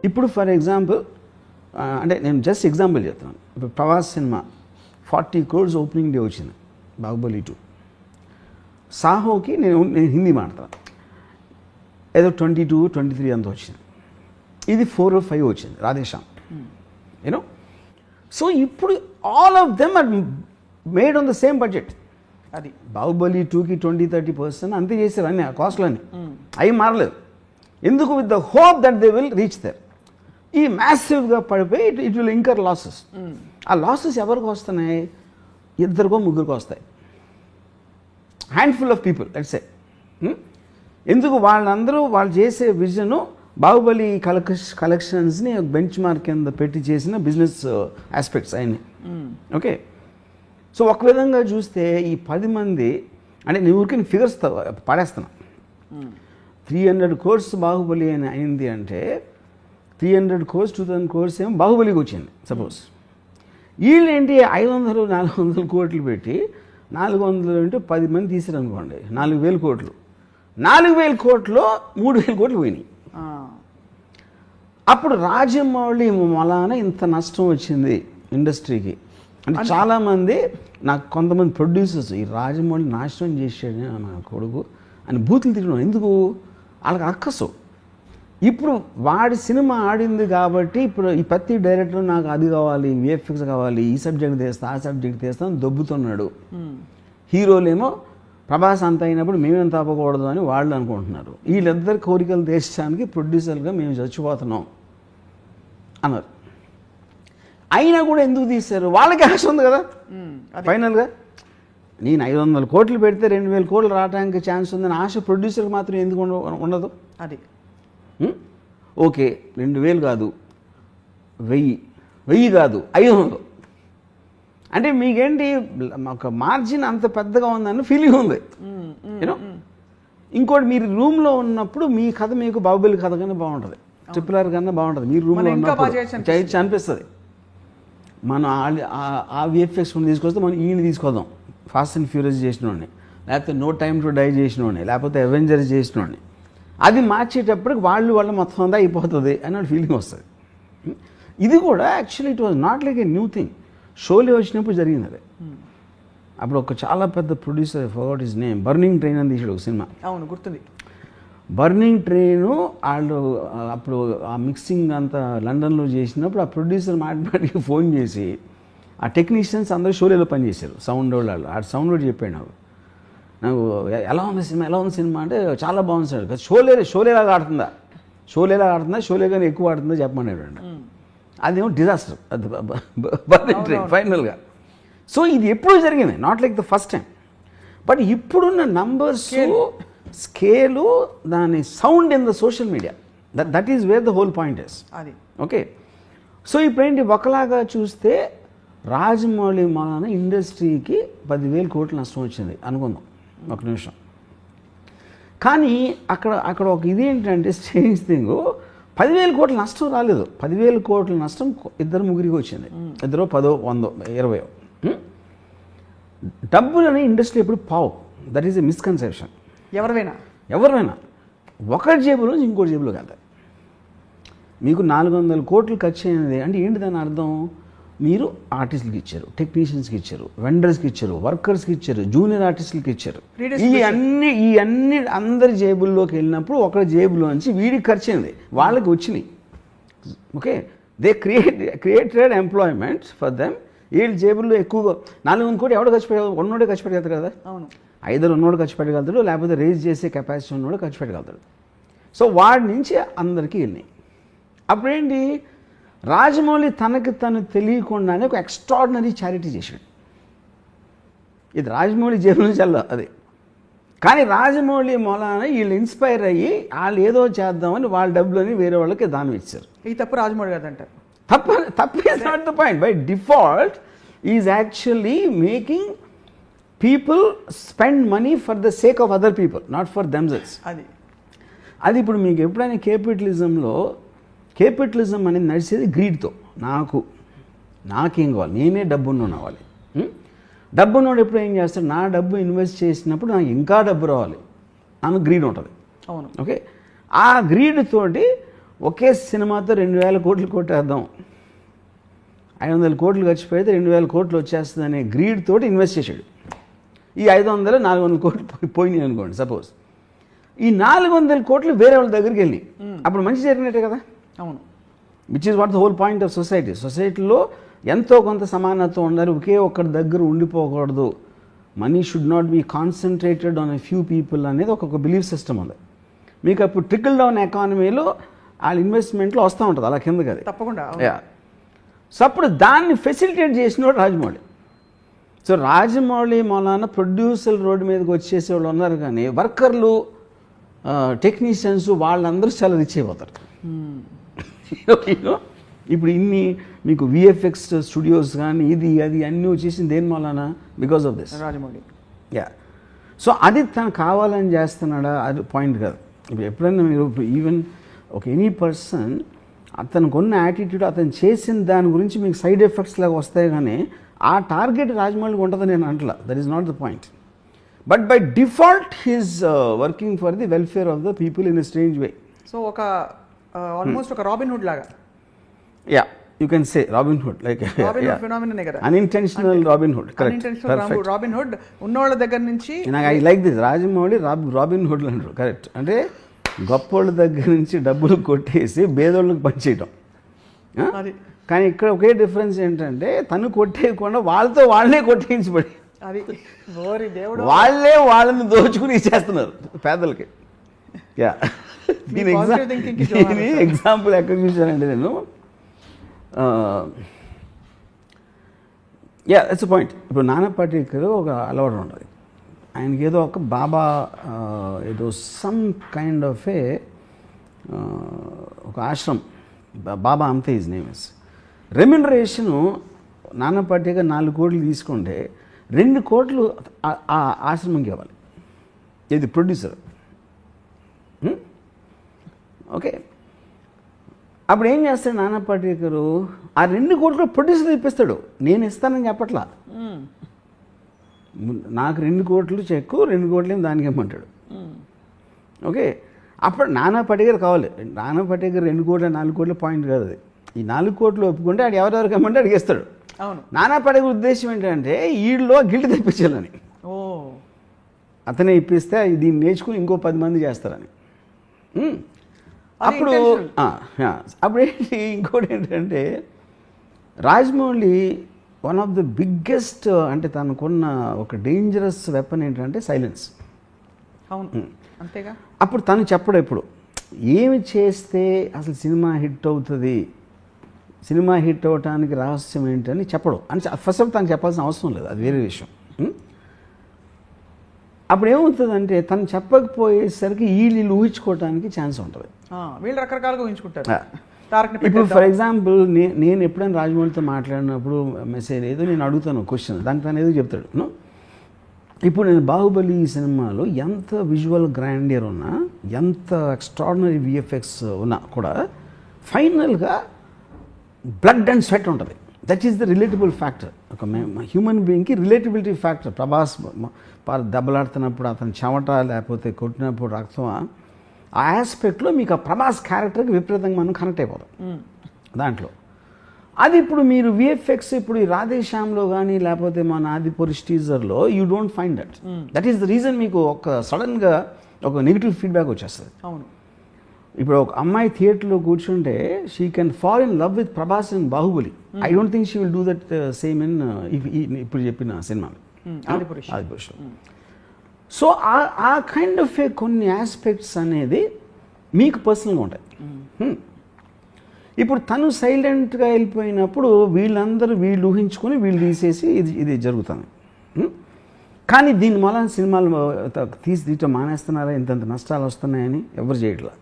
ఇప్పుడు for example అంటే నేను జస్ట్ ఎగ్జాంపుల్ చెప్తున్నాను. ఇప్పుడు Prabhas cinema 40 crores opening day వచ్చింది, బాహుబలి 2. సాహోకి నేను హిందీ మాట్లాడతాను, ఏదో 22, 23 అంత వచ్చింది. ఇది 4 or 5 వచ్చింది రాధేశ్యామ్, యూనో. సో ఇప్పుడు all of them are made on the same budget. అది బాహుబలి 2కి 20-30% అంతే చేశారు అన్ని కాస్ట్లన్నీ, అవి మారలేదు. ఎందుకు? With the hope that they will reach there. ఈ మ్యాసివ్గా పడిపోయి ఇట్ విల్ ఇంకర్ లాసెస్. ఆ లాసెస్ ఎవరికి వస్తున్నాయి? 2 3 వస్తాయి, handful of people let's say. ఎందుకు? వాళ్ళందరూ వాళ్ళు చేసే విజను బాహుబలి కలెక్షన్స్ని బెంచ్ మార్క్ కింద పెట్టి చేసిన బిజినెస్ ఆస్పెక్ట్స్ అన్నీ. ఓకే, సో ఒక విధంగా చూస్తే ఈ 10 మంది అంటే నేను ఊరికి ఫిగర్స్ పడేస్తున్నా. 300 crores బాహుబలి అని అయింది అంటే 300 crores 2000 crores ఏమో బాహుబలికి వచ్చింది సపోజ్. వీళ్ళేంటి 500-400 కోట్లు పెట్టి 400 అంటే 10 మంది తీసారనుకోండి, 4000 కోట్లు. 4000 కోట్లో 3000 కోట్లు పోయినాయి. అప్పుడు రాజమౌళి వలన ఇంత నష్టం వచ్చింది ఇండస్ట్రీకి అంటే చాలామంది నాకు కొంతమంది ప్రొడ్యూసర్స్ ఈ రాజమౌళి నాశనం చేసాడు నా కొడుకు అని బూతులు తిట్టడం. ఎందుకు? వాళ్ళకి అక్కసు. ఇప్పుడు వాడి సినిమా ఆడింది కాబట్టి ఇప్పుడు ఈ ప్రతి డైరెక్టర్ నాకు అది కావాలి, విఎఫ్ఎక్స్ కావాలి, ఈ సబ్జెక్ట్ తీస్తా ఆ సబ్జెక్ట్ తీస్తా అని దొబ్బుతున్నాడు. హీరోలేమో ప్రభాస్ అంత అయినప్పుడు మేమేం తప్పకూడదు అని వాళ్ళు అనుకుంటున్నారు. వీళ్ళిద్దరి కోరికలు తీర్చడానికి ప్రొడ్యూసర్గా మేము చచ్చిపోతున్నాం అన్నారు. అయినా కూడా ఎందుకు తీశారు? వాళ్ళకి ఆశ ఉంది కదా. ఫైనల్గా నేను 500 కోట్లు పెడితే 2000 కోట్లు రావడానికి ఛాన్స్ ఉందని ఆశ ప్రొడ్యూసర్కి మాత్రం ఎందుకు ఉండదు? అది ఓకే, 2000 కాదు 1000 కాదు 500 అంటే మీకేంటి ఒక మార్జిన్ అంత పెద్దగా ఉందని ఫీలింగ్ ఉంది, యూనో. ఇంకోటి మీరు రూమ్లో ఉన్నప్పుడు మీ కథ మీకు బాహుబలి కథ కన్నా బాగుంటుంది, RRR కన్నా బాగుంటుంది. మీరు రూమ్లో ఉన్నప్పుడు చేయొచ్చు అనిపిస్తుంది. మనం ఆ విఎఫ్ఎక్స్ తీసుకొస్తే మనం ఈయన తీసుకొద్దాం, ఫాస్ట్ అండ్ ఫ్యూరియస్ చేసినోడిని, లేకపోతే నో టైమ్ టు డై చేసినోడిని, లేకపోతే అవెంజర్స్ చేసినోడిని. అది మార్చేటప్పటికి వాళ్ళు మొత్తం అంతా అయిపోతుంది అని ఫీలింగ్ వస్తుంది. ఇది కూడా actually it was not like a new thing. Sholay వచ్చినప్పుడు జరిగింది అది. అప్పుడు ఒక చాలా పెద్ద producer, forgot his name, burning train అని తీసాడు ఒక సినిమా. అవును, గుర్తుంది. బర్నింగ్ ట్రైను వాళ్ళు అప్పుడు ఆ మిక్సింగ్ అంతా లండన్లో చేసినప్పుడు ఆ ప్రొడ్యూసర్ మాటికి ఫోన్ చేసి ఆ టెక్నీషియన్స్ అందరూ షోలేలో పనిచేశారు, సౌండ్ వాళ్ళు. ఆ సౌండ్ కూడా చెప్పాడు నాకు ఎలా ఉంది సినిమా అంటే చాలా బాగుంది సార్. షోలేలాగా ఆడుతుందా, షోలే కానీ ఎక్కువ ఆడుతుందా చెప్పమన్నాడు అండి. అదేమో డిజాస్టర్ అది బర్నింగ్ ట్రైన్ ఫైనల్గా. సో ఇది ఎప్పుడు జరిగింది, not like the first time. But ఇప్పుడున్న నంబర్స్, స్కేలు, దాని sound in the social media, that is where the whole point is. అది ఓకే. సో ఇప్పుడేంటి ఒకలాగా చూస్తే రాజమౌళి వలన ఇండస్ట్రీకి 10,000 కోట్లు నష్టం వచ్చింది అనుకుందాం ఒక నిమిషం. కానీ అక్కడ ఒక ఇది ఏంటంటే స్ట్రేంజ్ థింగ్, 10,000 కోట్ల నష్టం రాలేదు. 10,000 కోట్ల నష్టం 2-3 వచ్చింది, 2, 10, 100, 20. డబ్బులని ఇండస్ట్రీ ఎప్పుడు పావు, దట్ ఈస్ ఎ మిస్కన్సెప్షన్. ఎవరైనా ఒకరి జేబులో ఇంకోటి జేబులోకి వెళ్తాయి. మీకు 400 కోట్లు ఖర్చు అయినది అంటే ఏంటి దాని అర్థం? మీరు ఆర్టిస్టులకి ఇచ్చారు, టెక్నీషియన్స్కి ఇచ్చారు, వెండర్స్కి ఇచ్చారు, వర్కర్స్కి ఇచ్చారు, జూనియర్ ఆర్టిస్టులకి ఇచ్చారు. ఈ అన్ని అందరి జేబుల్లోకి వెళ్ళినప్పుడు ఒకరి జేబులోంచి వీడికి ఖర్చు అయింది, వాళ్ళకి వచ్చినాయి. Okay, they created employment for them. వీళ్ళ జేబుల్లో ఎక్కువగా 400 కోట్లు ఎవడో ఖర్చు పెట్టగలరు? ఉన్నోడే ఖర్చు పెట్టగలుగుతారు కదా. అవును, ఐదరు ఉన్నోడు ఖర్చు పెట్టగలుగుతాడు, లేకపోతే రేజ్ చేసే కెపాసిటీ ఉన్నోడు ఖర్చు పెట్టగలుగుతాడు. సో వాడి నుంచి అందరికీ వెళ్ళినాయి. అప్పుడేంటి, రాజమౌళి తనకు తను తెలియకుండానే ఒక ఎక్స్ట్రాడినరీ చారిటీ చేశాడు. ఇది రాజమౌళి జేబు నుంచి అది. కానీ రాజమౌళి మూలాన వీళ్ళు ఇన్స్పైర్ అయ్యి వాళ్ళు ఏదో చేద్దామని వాళ్ళ డబ్బులని వేరే వాళ్ళకి దానం ఇచ్చారు. ఈ తప్పు రాజమౌళి కాదంటారు. తప్పు is not the point. By default is actually making people spend money for the sake of other people, not for themselves. అది ఇప్పుడు మీకు ఎప్పుడైనా కేపిటలిజం అనేది నడిచేది గ్రీడ్తో. నాకేం కావాలి, నేనే డబ్బున్న అవ్వాలి. డబ్బున్నోడు ఎప్పుడు ఏం చేస్తాడు, నా డబ్బు ఇన్వెస్ట్ చేసినప్పుడు నాకు ఇంకా డబ్బు రావాలి, నాకు గ్రీడ్ ఉంటుంది. అవును. ఓకే, ఆ గ్రీడ్ తోటి ఒకే సినిమాతో 2,000 కోట్లు కొట్టేద్దాం, 500 కోట్లు ఖర్చు పెడితే 2,000 కోట్లు వచ్చేస్తుంది అనే గ్రీడ్ తోటి ఇన్వెస్ట్ చేశాడు. ఈ 500 400 కోట్లు పోయినాయి అనుకోండి సపోజ్. ఈ 400 కోట్లు వేరే వాళ్ళ దగ్గరికి వెళ్ళి అప్పుడు మంచి జరిగినట్టే కదా. అవును. Which is what the whole point of society. సొసైటీలో ఎంతో కొంత సమానత్వం ఉండాలి, ఒకే ఒక్కడి దగ్గర ఉండిపోకూడదు. Money should not be concentrated on a few people అనేది ఒక బిలీఫ్ సిస్టమ్ ఉంది. మీకు అప్పుడు ట్రికల్ డౌన్ ఎకానమీలో వాళ్ళ ఇన్వెస్ట్మెంట్లో వస్తూ ఉంటుంది అలా కిందకి అది. తప్పకుండా. సో అప్పుడు దాన్ని ఫెసిలిటేట్ చేసినవాడు రాజమౌళి. సో రాజమౌళి మూలాన ప్రొడ్యూసర్ రోడ్డు మీదకి వచ్చేసే వాళ్ళు ఉన్నారు, కానీ వర్కర్లు టెక్నీషియన్స్ వాళ్ళందరూ చాలా రిచ్ అయిపోతారు. ఇప్పుడు ఇన్ని మీకు విఎఫ్ఎక్స్ స్టూడియోస్ కానీ ఇది అది అన్నీ వచ్చేసింది దేని మూలాన? Because of this Rajamouli. So అది తను కావాలని చేస్తున్నాడా అది పాయింట్ కాదు. ఇప్పుడు ఎప్పుడైనా మీరు ఈవెన్ ఒక ఎనీ పర్సన్ అతనికి ఉన్న యాటిట్యూడ్ అతను చేసిన దాని గురించి మీకు సైడ్ ఎఫెక్ట్స్ లాగా వస్తాయి, కానీ ఆ టార్గెట్ రాజమౌళికి ఉంటుందని నేను అంటలా. That is not the point. But by default he's working for the welfare of the people in a strange way. So ఒక ఆల్మోస్ట్ ఒక రాబిన్ హుడ్ లాగా. You can say Robin Hood, like Robin Hood phenomenon kada. Unintentional Robin Hood, correct. Unintentional Robin Hood ఉన్నోళ్ళ దగ్గర నుంచి. I like this Rajamouli Robin Hood అంటారు, correct. అంటే గొప్పోళ్ళ దగ్గర నుంచి డబ్బులు కొట్టేసి బేదోళ్ళకి పంచేయటం. కానీ ఇక్కడ ఒకే డిఫరెన్స్ ఏంటంటే తను కొట్టేయకుండా వాళ్ళతో వాళ్ళే కొట్టేయించబడి అది వాళ్ళే వాళ్ళని దోచుకుని ఇచ్చేస్తున్నారు పేదలకి. దీని ఎగ్జాంపుల్ ఎక్కడ చూశానంటే నేను దట్స్ పాయింట్. ఇప్పుడు నానా పాటేకర్ ఒక అలవాటు ఉంటుంది ఆయనకి, ఏదో ఒక బాబా ఏదో సమ్ కైండ్ ఆఫ్ ఏ ఒక ఆశ్రమం, బాబా అంతే హిజ్ నేమ్ ఇస్. రెమ్యునరేషను నానా పాటేకర్ 4 కోట్లు తీసుకుంటే 2 కోట్లు ఆ ఆశ్రమంకి ఇవ్వాలి. ఇది ప్రొడ్యూసర్. ఓకే, అప్పుడు ఏం చేస్తాడు నానా పాటేకర్? ఆ 2 కోట్లు ప్రొడ్యూసర్ ఇప్పిస్తాడు. నేను ఇస్తానని చెప్పట్లా, నాకు 2 కోట్లు చెక్కు, 2 కోట్లు దానికి ఇమ్మంటాడు. ఓకే, అప్పుడు నానా పాటేకర్ కావాలి. నానా పాటేకర్ 2 కోట్లు 4 కోట్ల పాయింట్ కాదు అది. ఈ 4 కోట్లు ఒప్పుకుంటే ఆడు ఎవరెవరికి ఇమ్మంటే అడిగేస్తాడు. నానా పాటేకర్ ఉద్దేశం ఏంటంటే వీళ్ళలో గిల్ట్ తెప్పించాలని. అతనే ఇప్పిస్తే దీన్ని నేర్చుకుని ఇంకో 10 మంది చేస్తారని. అప్పుడు ఏంటి ఇంకోటి ఏంటంటే Rajamouli one of the biggest, అంటే తనకున్న ఒక డేంజరస్ వెపన్ ఏంటంటే సైలెన్స్. అంతేగా. అప్పుడు తను చెప్పడు ఎప్పుడు ఏమి చేస్తే అసలు సినిమా హిట్ అవుతుంది, సినిమా హిట్ అవ్వటానికి రహస్యం ఏంటని చెప్పడు. అని ఫస్ట్ ఆఫ్ తను చెప్పాల్సిన అవసరం లేదు, అది వేరే విషయం. అప్పుడు ఏమవుతుందంటే తను చెప్పకపోయేసరికి వీళ్ళు ఊహించుకోవడానికి ఛాన్స్ ఉంటుంది. వీళ్ళు రకరకాలుగా ఊహించుకుంటారు. ఇప్పుడు ఫర్ ఎగ్జాంపుల్ నేను ఎప్పుడైనా రాజమౌళితో మాట్లాడినప్పుడు మెసేజ్ ఏదో నేను అడుగుతాను క్వశ్చన్, దానికి తను ఏదో చెప్తాడు. ఇప్పుడు నేను బాహుబలి సినిమాలో ఎంత విజువల్ గ్రాండియర్ ఉన్నా, ఎంత ఎక్స్ట్రాడినరీ విఎఫ్ఎక్స్ ఉన్నా కూడా ఫైనల్గా బ్లడ్ అండ్ స్వెట్ ఉంటుంది. That is the relatable factor. ఒక హ్యూమన్ బీయింగ్కి రిలేటబిలిటీ ఫ్యాక్టర్. ప్రభాస్ దెబ్బలాడుతున్నప్పుడు అతను చెమట లేకపోతే కొట్టినప్పుడు రక్తం, ఆ ఆస్పెక్ట్లో మీకు ఆ ప్రభాస్ క్యారెక్టర్కి విపరీతంగా మనం కనెక్ట్ అయిపోతాం దాంట్లో. అది ఇప్పుడు మీరు విఎఫ్ఎక్స్ ఇప్పుడు ఈ రాధేశ్యామ్లో కానీ లేకపోతే మన ఆదిపురుష్ టీజర్లో you don't find that. That is the reason మీకు ఒక సడన్గా ఒక నెగిటివ్ ఫీడ్బ్యాక్ వచ్చేస్తుంది. అవును. ఇప్పుడు ఒక అమ్మాయి థియేటర్లో కూర్చుంటే she can fall in love with Prabhas in Baahubali. I don't think she will do that same in ఇప్పుడు చెప్పిన సినిమా ఆదిపురుష్. సో ఆ కైండ్ ఆఫ్ కొన్ని ఆస్పెక్ట్స్ అనేది మీకు పర్సనల్గా ఉంటాయి. ఇప్పుడు తను సైలెంట్గా వెళ్ళిపోయినప్పుడు వీళ్ళందరూ వీళ్ళు ఊహించుకొని వీళ్ళు తీసేసి ఇది జరుగుతుంది. కానీ దీని వల్ల సినిమాలు తీయటం మానేస్తున్నారా, ఇంతంత నష్టాలు వస్తున్నాయని ఎవరు చేయట్లా.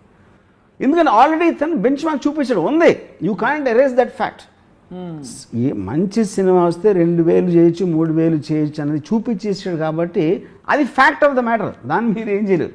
ఎందుకంటే ఆల్రెడీ తను బెంచ్ మార్క్ చూపించడం ఉంది. You can't erase that fact. మంచి సినిమా వస్తే 2,000 చేయొచ్చు, 3,000 చేయొచ్చు అనేది చూపించేసాడు కాబట్టి అది ఫ్యాక్ట్ ఆఫ్ ద మ్యాటర్. దాన్ని మీరు ఏం చేయలేరు.